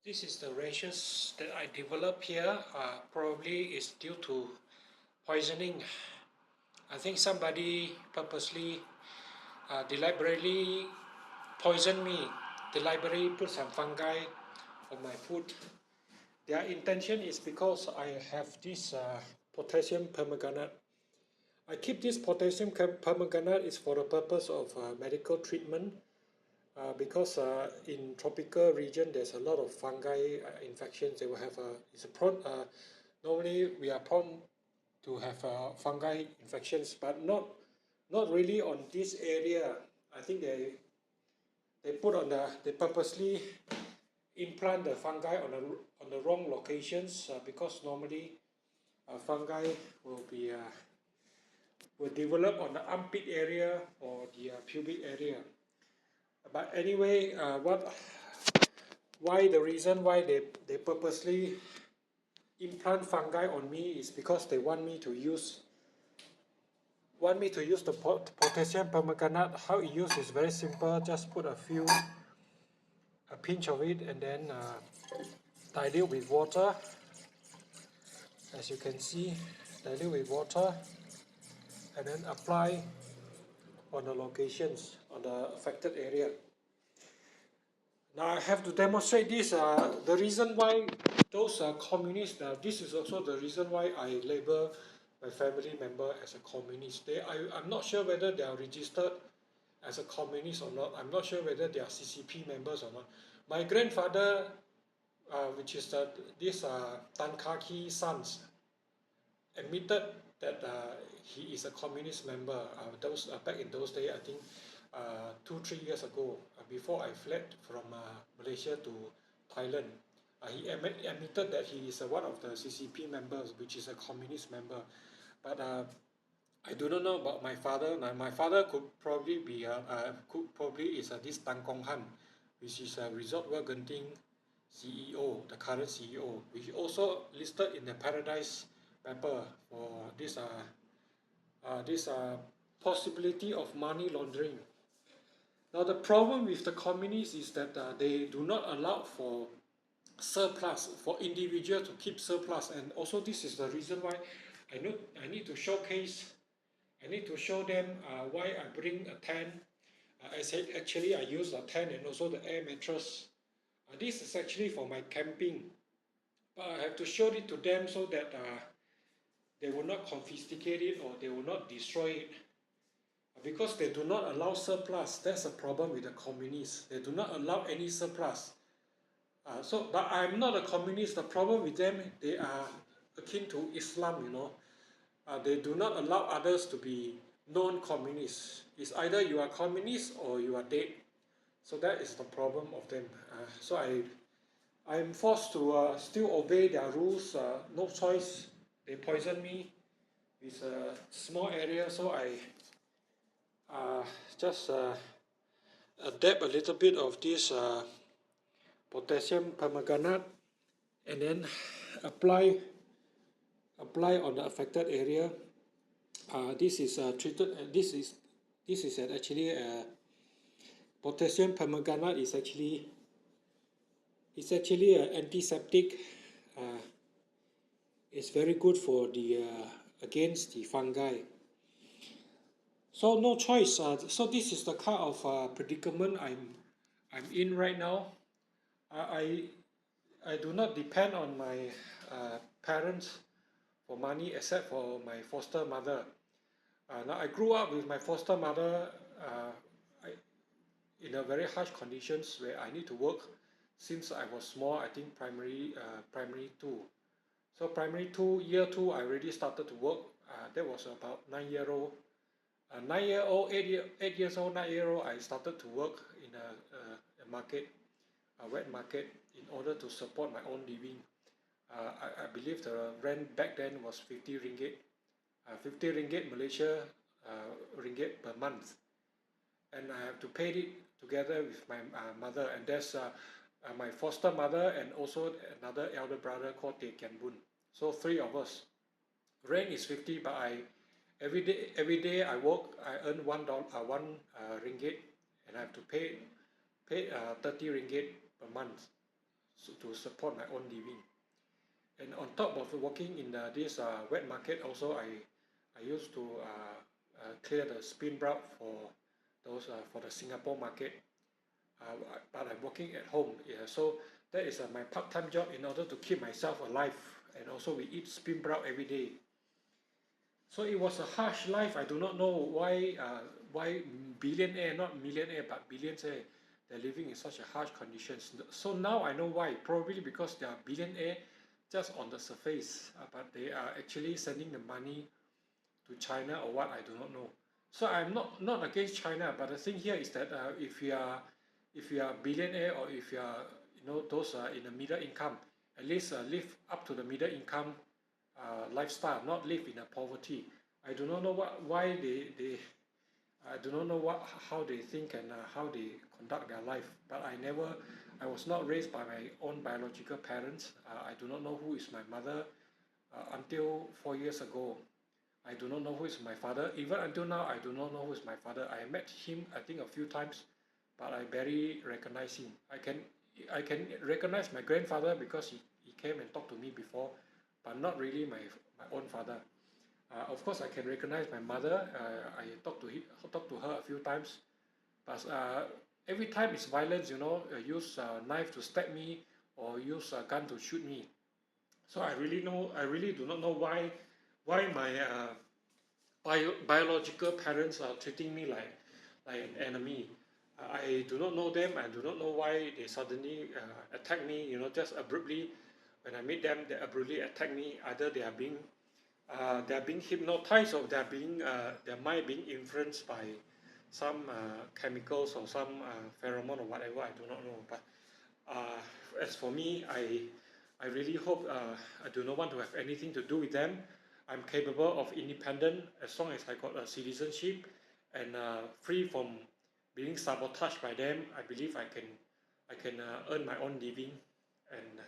This is the rashes that I developed here. Probably is due to poisoning. I think somebody purposely, deliberately poisoned me. Deliberately put some fungi on my food. Their intention is because I have this potassium permanganate. I keep this potassium permanganate is for the purpose of medical treatment. Because in tropical region there's a lot of fungi infections. They will have it's a normally we are prone to have fungi infections, but not really on this area. I think they purposely implant the fungi on the wrong locations because normally fungi will be will develop on the armpit area or the pubic area. But anyway, why the reason why they purposely implant fungi on me is because they want me to use the potassium permanganate. How it used is very simple. Just put a pinch of it and then dilute with water. As you can see, dilute with water and then apply on the locations on the affected area. Now I have to demonstrate this. The reason why those communists. This is also the reason why I label my family member as a communist. I'm not sure whether they are registered as a communist or not. I'm not sure whether they are CCP members or not. My grandfather, which is this Tan Kaki sons, admitted that he is a communist member. Those back in those days, I think 2-3 years ago, before I fled from Malaysia to Thailand, he admitted that he is one of the CCP members, which is a communist member. But I do not know about my father. Now, my father could probably be is this Tan Kong Han, which is a Resort World Genting CEO, the current CEO, which also listed in the Paradise paper for this possibility of money laundering. Now the problem with the communists is that they do not allow for surplus, for individual to keep surplus, and also this is the reason why I need to showcase, I need to show them why I bring a tent. I said actually I use a tent and also the air mattress. This is actually for my camping, but I have to show it to them so that they will not confiscate it or they will not destroy it because they do not allow surplus. That's a problem with the communists. They do not allow any surplus. But I'm not a communist. The problem with them, they are akin to Islam, you know. They do not allow others to be non-communists. It's either you are communist or you are dead. So that is the problem of them. I'm forced to still obey their rules. No choice. They poison me with a small area, so I just adapt a little bit of this potassium permanganate and then apply on the affected area. This is treated. This is actually potassium permanganate is actually an antiseptic. Uh, it's very good for the against the fungi. So no choice. So this is the kind of predicament I'm in right now. I I do not depend on my parents for money except for my foster mother. Now I grew up with my foster mother I, in a very harsh conditions where I need to work since I was small. I think primary two. So primary two, year two, I already started to work. That was about 9 year old. 9 year old, 8 years old, 9 year old, I started to work in a market, a wet market, in order to support my own living. I believe the rent back then was 50 ringgit, 50 ringgit Malaysia ringgit per month, and I have to pay it together with my mother, and there's my foster mother and also another elder brother called Teh Kian Boon. So three of us. Rent is 50, but every day I work, I earn one ringgit, and I have to pay 30 ringgit per month. to support my own living. And on top of working in this wet market, also I used to clear the spin route for those for the Singapore market. But I'm working at home. Yeah, so that is my part-time job in order to keep myself alive. And also we eat spin route every day. So it was a harsh life. I do not know why billionaire, not millionaire, but billionaire, they're living in such a harsh conditions. So now I know why. Probably because they are billionaire just on the surface, but they are actually sending the money to China or what, I do not know. So I'm not against China, but the thing here is that if you are billionaire, or if you are, you know, those in the middle income, at least live up to the middle income lifestyle, not live in a poverty. I do not know why they I do not know how they think and how they conduct their life. But I was not raised by my own biological parents. I do not know who is my mother until 4 years ago. I do not know who is my father. Even until now, I do not know who is my father. I met him, I think, a few times, but I barely recognize him. I can recognize my grandfather because he came and talked to me before, but not really my own father. Of course, I can recognize my mother. I talked to her a few times, but every time it's violence. You know, use a knife to stab me or use a gun to shoot me. So I really do not know why my biological parents are treating me like an enemy. I do not know them. I do not know why they suddenly attack me. You know, just abruptly. When I meet them, they abruptly attack me. Either they are being hypnotized, or their mind being influenced by some chemicals or some pheromone or whatever. I do not know. But as for me, I really hope I do not want to have anything to do with them. I'm capable of independent as long as I got a citizenship and free from being sabotaged by them. I believe I can earn my own living. And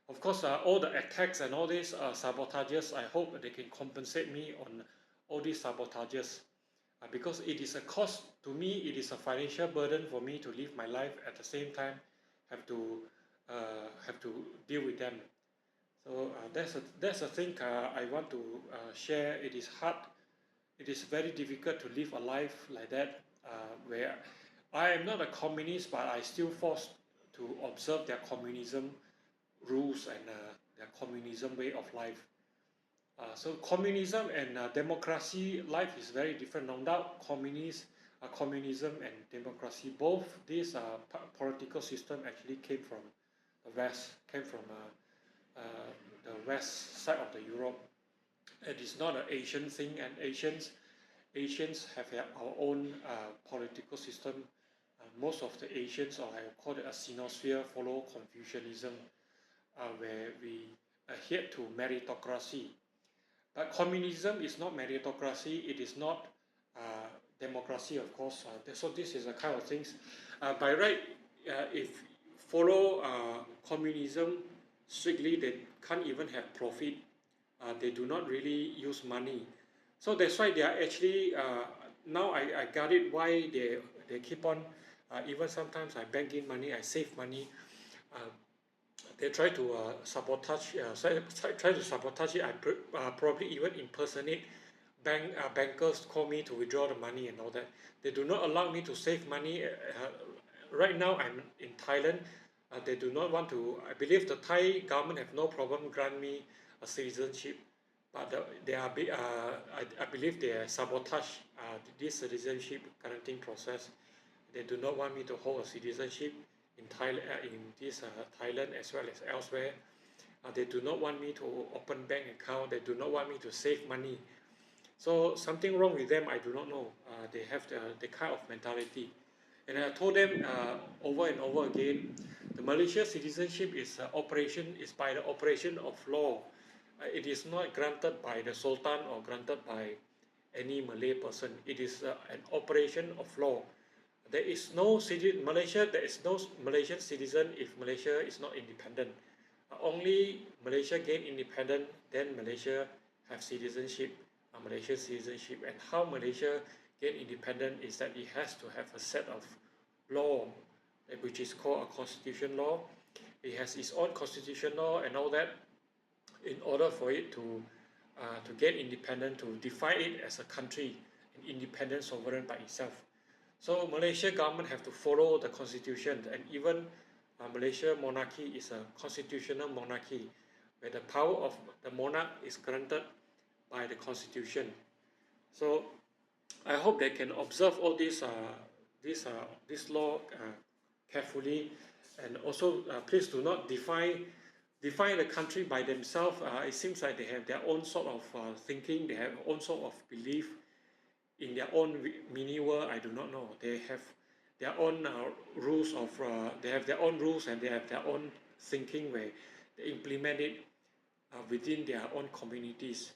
of course, all the attacks and all these sabotages, I hope they can compensate me on all these sabotages. Because it is a cost to me, it is a financial burden for me to live my life at the same time have to deal with them. So that's a thing I want to share. It is hard. It is very difficult to live a life like that, where I am not a communist, but I still forced to observe their communism rules and their communism way of life. So communism and democracy life is very different. No doubt, communism and democracy, both these political system actually came from the West, came from the west side of the Europe. It is not an Asian thing, and Asians have our own political system. Most of the Asians, or I call it a sinosphere, follow Confucianism, where we adhere to meritocracy. But communism is not meritocracy. It is not democracy, of course. So this is the kind of things. By right, if follow communism strictly, they can't even have profit. They do not really use money. So that's why they are actually now I got it why they keep on even sometimes I bank in money, I save money. Uh, they try to sabotage try to sabotage it. I probably even impersonate bankers call me to withdraw the money and all that. They do not allow me to save money. Right now I'm in Thailand. They do not want to. I believe the Thai government have no problem grant me a citizenship, but I believe they sabotage this citizenship granting process. They do not want me to hold a citizenship in Thailand, Thailand as well as elsewhere. They do not want me to open bank account. They do not want me to save money. So something wrong with them, I do not know. They have the kind of mentality. And I told them over and over again, the Malaysia citizenship is by the operation of law. It is not granted by the Sultan or granted by any Malay person. It is an operation of law. There is no Malaysia. There is no Malaysian citizen if Malaysia is not independent. Only Malaysia gain independent, then Malaysia have citizenship, Malaysian citizenship. And how Malaysia gain independent is that it has to have a set of law, which is called a constitution law, it has its own constitution law and all that. In order for it to get independent, to define it as a country, an independent sovereign by itself. So Malaysia government have to follow the constitution, and even Malaysia monarchy is a constitutional monarchy, where the power of the monarch is granted by the constitution. So I hope they can observe all this law carefully, and also please do not define the country by themselves. It seems like they have their own sort of thinking, they have own sort of belief in their own mini world. I do not know. They have their own rules of. They have their own rules and they have their own thinking where they implement it within their own communities,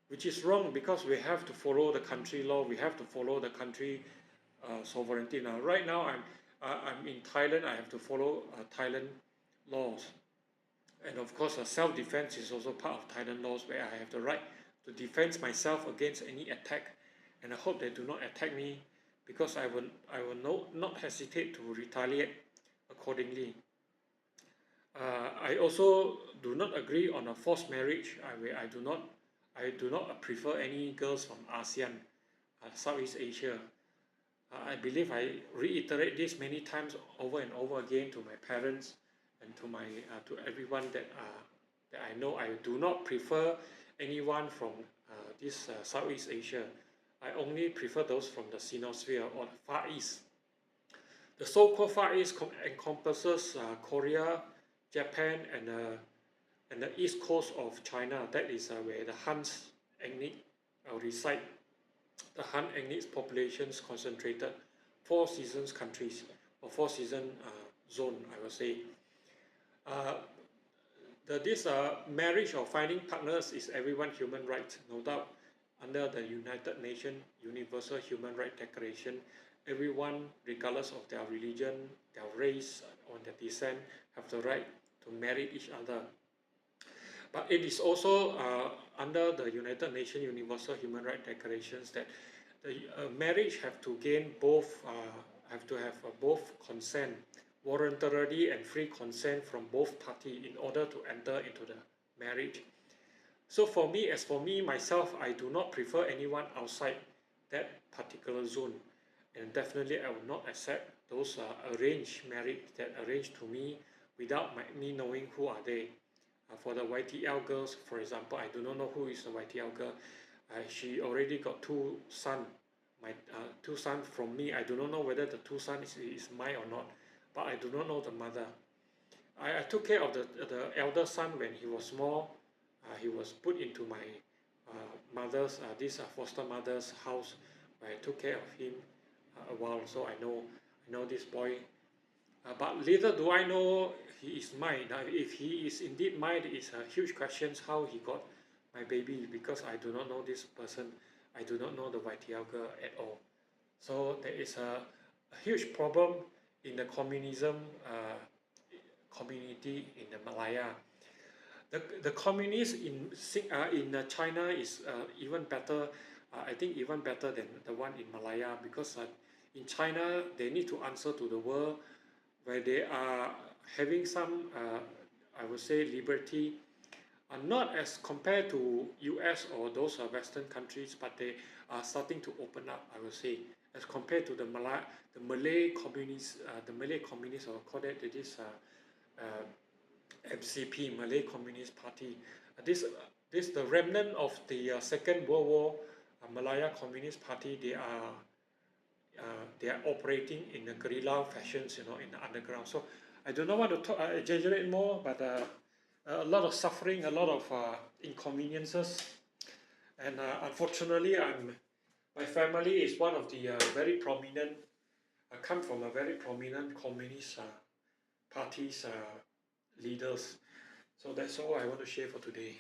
which is wrong because we have to follow the country law. We have to follow the country sovereignty. Now, right now, I'm in Thailand. I have to follow Thailand laws. And of course, self-defense is also part of Thailand laws, where I have the right to defend myself against any attack. And I hope they do not attack me, because I will not hesitate to retaliate accordingly. I also do not agree on a forced marriage. I do not prefer any girls from ASEAN, Southeast Asia. I believe I reiterate this many times over and over again to my parents and to everyone that I know. I do not prefer anyone from this Southeast Asia. I only prefer those from the Sinosphere or the Far East. The so-called Far East encompasses Korea, Japan, and the east coast of China. That is where the Han's ethnic reside. The Han ethnic populations concentrated, 4 seasons countries or 4 season zone, I will say. This marriage or finding partners is everyone's human right, no doubt. Under the United Nations Universal Human Rights Declaration, everyone, regardless of their religion, their race, or their descent, have the right to marry each other. But it is also under the United Nations Universal Human Rights Declarations that the marriage have to gain both, have to have both consent, voluntarily and free consent from both parties in order to enter into the marriage. So for me myself, I do not prefer anyone outside that particular zone, and definitely I will not accept those arranged marriage that arranged to me without me knowing who are they. For the YTL girls, for example, I do not know who is the YTL girl. She already got 2 sons. My 2 sons from me. I do not know whether the 2 sons is mine or not, but I do not know the mother. I took care of the elder son when he was small. He was put into my mother's, this foster mother's house, where I took care of him a while. So I know this boy. But little do I know he is mine. Now, if he is indeed mine, it is a huge question how he got my baby, because I do not know this person. I do not know the YTL girl at all. So there is a huge problem in the communism community in the Malaya. The communists in China is even better. I think even better than the one in Malaya, because in China they need to answer to the world, where they are having some, I would say, liberty, not as compared to US or those Western countries, but they are starting to open up, I would say, as compared to the Malay communists, or call it this MCP, Malay Communist Party. This the remnant of the Second World War Malaya Communist Party. They are operating in a guerrilla fashions, in the underground. So I do not want to talk, exaggerate more, but a lot of suffering, a lot of inconveniences, and unfortunately, my family is one of the very prominent. I come from a very prominent communist parties leaders. So that's all I want to share for today.